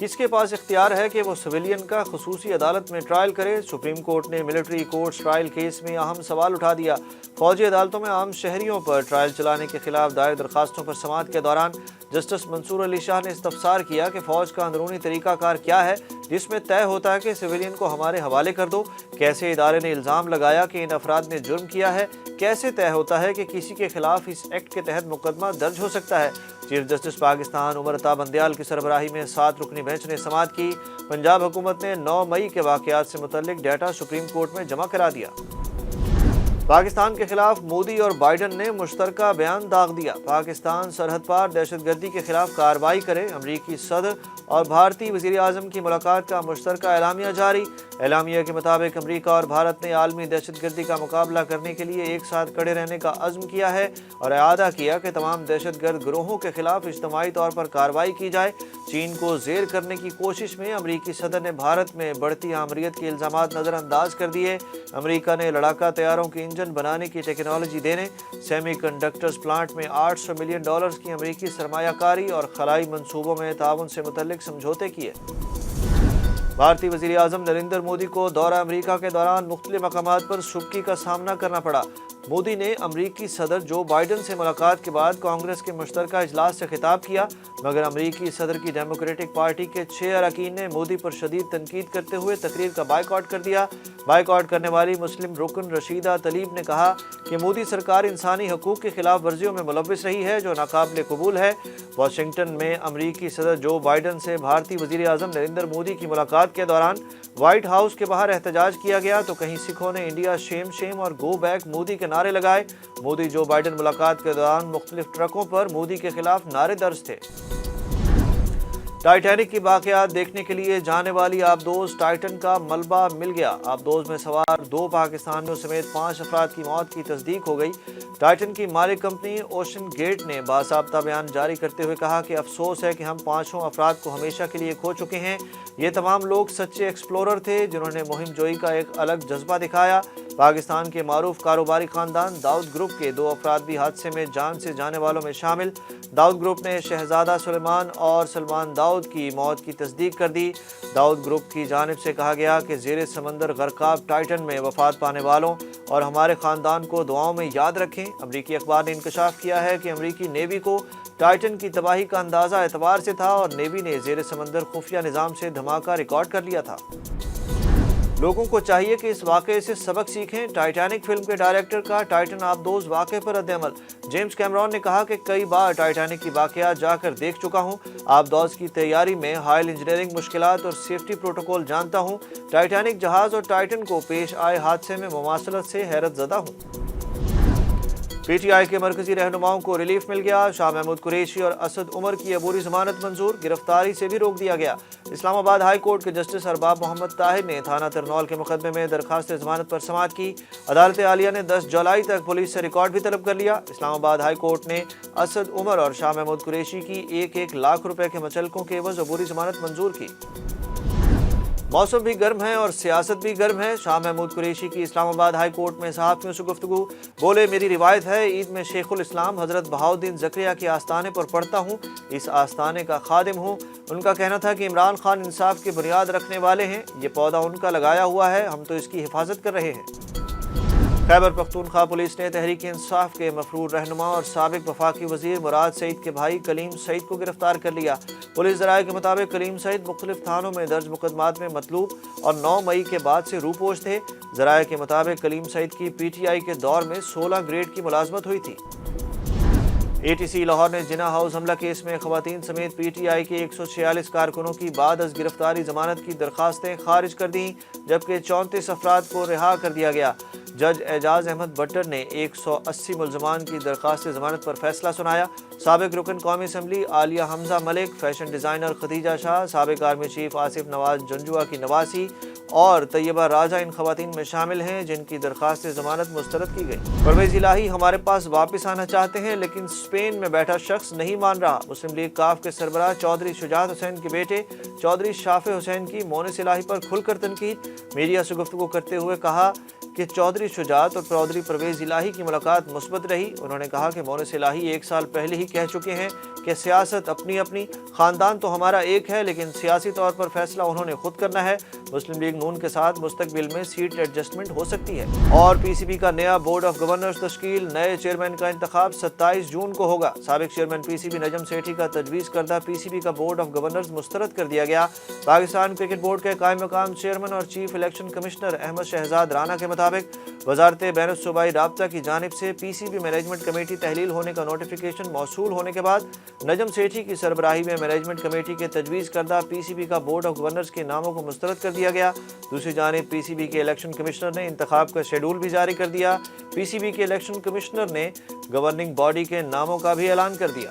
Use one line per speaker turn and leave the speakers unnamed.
کس کے پاس اختیار ہے کہ وہ سویلین کا خصوصی عدالت میں ٹرائل کرے؟ سپریم کورٹ نے ملٹری کورٹس ٹرائل کیس میں اہم سوال اٹھا دیا۔ فوجی عدالتوں میں عام شہریوں پر ٹرائل چلانے کے خلاف دائر درخواستوں پر سماعت کے دوران جسٹس منصور علی شاہ نے استفسار کیا کہ فوج کا اندرونی طریقہ کار کیا ہے جس میں طے ہوتا ہے کہ سویلین کو ہمارے حوالے کر دو؟ کیسے ادارے نے الزام لگایا کہ ان افراد نے جرم کیا ہے؟ کیسے طے ہوتا ہے کہ کسی کے خلاف اس ایکٹ کے تحت مقدمہ درج ہو سکتا ہے؟ چیف جسٹس پاکستان عمر عطا بندیال کی سربراہی میں 7 رکنی بینچ نے سماعت کی۔ پنجاب حکومت نے 9 مئی کے واقعات سے متعلق ڈیٹا سپریم کورٹ میں جمع کرا دیا۔ پاکستان کے خلاف مودی اور بائیڈن نے مشترکہ بیان داغ دیا۔ پاکستان سرحد پار دہشت گردی کے خلاف کارروائی کرے۔ امریکی صدر اور بھارتی وزیر اعظم کی ملاقات کا مشترکہ اعلامیہ جاری۔ اعلامیہ کے مطابق امریکہ اور بھارت نے عالمی دہشت گردی کا مقابلہ کرنے کے لیے ایک ساتھ کھڑے رہنے کا عزم کیا ہے اور اعادہ کیا کہ تمام دہشت گرد گروہوں کے خلاف اجتماعی طور پر کارروائی کی جائے۔ چین کو زیر کرنے کی کوشش میں امریکی صدر نے بھارت میں بڑھتی آمریت کے الزامات نظر انداز کر دیے۔ امریکہ نے لڑاکا طیاروں کے انجن بنانے کی ٹیکنالوجی دینے، سیمی کنڈکٹرز پلانٹ میں $800 ملین کی امریکی سرمایہ کاری اور خلائی منصوبوں میں تعاون سے متعلق سمجھوتے کیے۔ بھارتی وزیر اعظم نریندر مودی کو دورہ امریکہ کے دوران مختلف مقامات پر سبکی کا سامنا کرنا پڑا۔ مودی نے امریکی صدر جو بائیڈن سے ملاقات کے بعد کانگریس کے مشترکہ اجلاس سے خطاب کیا، مگر امریکی صدر کی ڈیموکریٹک پارٹی کے 6 اراکین نے مودی پر شدید تنقید کرتے ہوئے تقریر کا بائیکاٹ کر دیا۔ بائیکاٹ کرنے والی مسلم رکن رشیدہ طلیب نے کہا کہ مودی سرکار انسانی حقوق کی خلاف ورزیوں میں ملوث رہی ہے جو ناقابل قبول ہے۔ واشنگٹن میں امریکی صدر جو بائیڈن سے بھارتی وزیر اعظم نریندر مودی کی ملاقات کے دوران وائٹ ہاؤس کے باہر احتجاج کیا گیا تو کہیں سکھوں نے انڈیا شیم شیم اور گو بیک مودی کے نعرے لگائے۔ مودی جو بائیڈن ملاقات کے دوران مختلف ٹرکوں پر مودی کے خلاف نعرے درج تھے۔ ٹائٹینک کی واقعات دیکھنے کے لیے جانے والی آبدوز ٹائٹن کا ملبہ مل گیا۔ آبدوز میں سوار 2 پاکستانیوں سمیت 5 افراد کی موت کی تصدیق ہو گئی۔ ٹائٹن کی مالک کمپنی اوشن گیٹ نے باضابطہ بیان جاری کرتے ہوئے کہا کہ افسوس ہے کہ ہم 5 افراد کو ہمیشہ کے لیے کھو چکے ہیں۔ یہ تمام لوگ سچے ایکسپلورر تھے جنہوں نے مہم جوئی کا ایک الگ جذبہ دکھایا۔ پاکستان کے معروف کاروباری خاندان داؤد گروپ کے 2 افراد بھی حادثے میں جان سے جانے والوں میں شامل۔ داؤد گروپ نے شہزادہ سلیمان اور سلمان داؤد کی موت کی تصدیق کر دی۔ داؤد گروپ کی جانب سے کہا گیا کہ زیر سمندر غرقاب ٹائٹن میں وفات پانے والوں اور ہمارے خاندان کو دعاؤں میں یاد رکھیں۔ امریکی اخبار نے انکشاف کیا ہے کہ امریکی نیوی کو ٹائٹن کی تباہی کا اندازہ اعتبار سے تھا اور نیوی نے زیر سمندر خفیہ نظام سے دھماکہ ریکارڈ کر لیا تھا۔ لوگوں کو چاہیے کہ اس واقعے سے سبق سیکھیں۔ ٹائٹینک فلم کے ڈائریکٹر کا ٹائٹن آبدوز واقعے پر رد عمل۔ جیمز کیمرون نے کہا کہ کئی بار ٹائٹینک کی واقعات جا کر دیکھ چکا ہوں۔ آبدوز کی تیاری میں ہائی انجینئرنگ مشکلات اور سیفٹی پروٹوکول جانتا ہوں۔ ٹائٹینک جہاز اور ٹائٹن کو پیش آئے حادثے میں مماثلت سے حیرت زدہ ہوں۔ پی ٹی آئی کے مرکزی رہنماؤں کو ریلیف مل گیا۔ شاہ محمود قریشی اور اسد عمر کی عبوری ضمانت منظور، گرفتاری سے بھی روک دیا گیا۔ اسلام آباد ہائی کورٹ کے جسٹس ارباب محمد طاہر نے تھانہ ترنول کے مقدمے میں درخواست ضمانت پر سماعت کی۔ عدالت عالیہ نے 10 جولائی تک پولیس سے ریکارڈ بھی طلب کر لیا۔ اسلام آباد ہائی کورٹ نے اسد عمر اور شاہ محمود قریشی کی 1 لاکھ روپے کے مچلکوں کے عوض عبوری ضمانت منظور کی۔ موسم بھی گرم ہے اور سیاست بھی گرم ہے۔ شاہ محمود قریشی کی اسلام آباد ہائی کورٹ میں صحافیوں سے گفتگو۔ بولے میری روایت ہے عید میں شیخ الاسلام حضرت بہاؤالدین زکریہ کے آستانے پر پڑھتا ہوں، اس آستانے کا خادم ہوں۔ ان کا کہنا تھا کہ عمران خان انصاف کی بنیاد رکھنے والے ہیں، یہ پودا ان کا لگایا ہوا ہے، ہم تو اس کی حفاظت کر رہے ہیں۔ خیبر پختونخوا پولیس نے تحریک انصاف کے مفرور رہنما اور سابق وفاقی وزیر مراد سعید کے بھائی کلیم سعید کو گرفتار کر لیا۔ پولیس ذرائع کے مطابق کلیم سعید مختلف تھانوں میں درج مقدمات میں مطلوب اور 9 مئی کے بعد سے روپوش تھے۔ ذرائع کے مطابق کلیم سعید کی پی ٹی آئی کے دور میں 16 گریڈ کی ملازمت ہوئی تھی۔ اے ٹی سی لاہور نے جناح ہاؤس حملہ کیس میں خواتین سمیت پی ٹی آئی کے 146 کارکنوں کی بعد از گرفتاری ضمانت کی درخواستیں خارج کر دیں، جبکہ 34 افراد کو رہا کر دیا گیا۔ جج اعجاز احمد بٹر نے 180 ملزمان کی درخواست ضمانت پر فیصلہ سنایا۔ سابق رکن قومی اسمبلی عالیہ حمزہ ملک، فیشن ڈیزائنر خدیجہ شاہ، سابق آرمی چیف آصف نواز جنجوعہ کی نواسی اور طیبہ راجہ ان خواتین میں شامل ہیں جن کی درخواست ضمانت مسترد کی گئی۔ پرویز الہی ہمارے پاس واپس آنا چاہتے ہیں لیکن اسپین میں بیٹھا شخص نہیں مان رہا۔ مسلم لیگ کاف کے سربراہ چودھری شجاعت حسین کے بیٹے چودھری شافع حسین کی مونس الہی پر کھل کر تنقید۔ میڈیا سے گفتگو کرتے ہوئے کہا کہ چودھری شجاعت اور چودھری پرویز الہی کی ملاقات مثبت رہی۔ انہوں نے کہا کہ مونس الہی 1 سال پہلے ہی کہہ چکے ہیں کہ سیاست اپنی اپنی، خاندان تو ہمارا ایک ہے، لیکن سیاسی طور پر فیصلہ انہوں نے خود کرنا ہے۔ مسلم لیگ نون کے ساتھ مستقبل میں سیٹ ایڈجسٹمنٹ ہو سکتی ہے۔ اور پی سی بی کا نیا بورڈ آف گورنرز تشکیل، نئے چیئرمین کا انتخاب 27 جون کو ہوگا۔ سابق chairman P C be Najam Sethi کا تجویز کردہ پی سی بی کا بورڈ آف گورنرز مسترد کر دیا گیا۔ پاکستان کرکٹ بورڈ کے قائم مقام چیئرمین اور chief election commissioner Ahmad Shahzad Rana کے مطابق وزارت بین الصوبائی رابطہ کی جانب سے P C B management committee تحلیل ہونے کا نوٹیفیکیشن موصول ہونے کے بعد نجم سیٹھی کی سربراہی میں مینجمنٹ کمیٹی کے تجویز کردہ پی سی بی کا بورڈ آف گورنرز کے ناموں کو مسترد کر دیا گیا۔ دوسری جانب پی سی بی کے الیکشن کمشنر نے انتخاب کا شیڈول بھی جاری کر دیا۔ پی سی بی کے الیکشن کمشنر نے گورننگ باڈی کے ناموں کا بھی اعلان کر دیا۔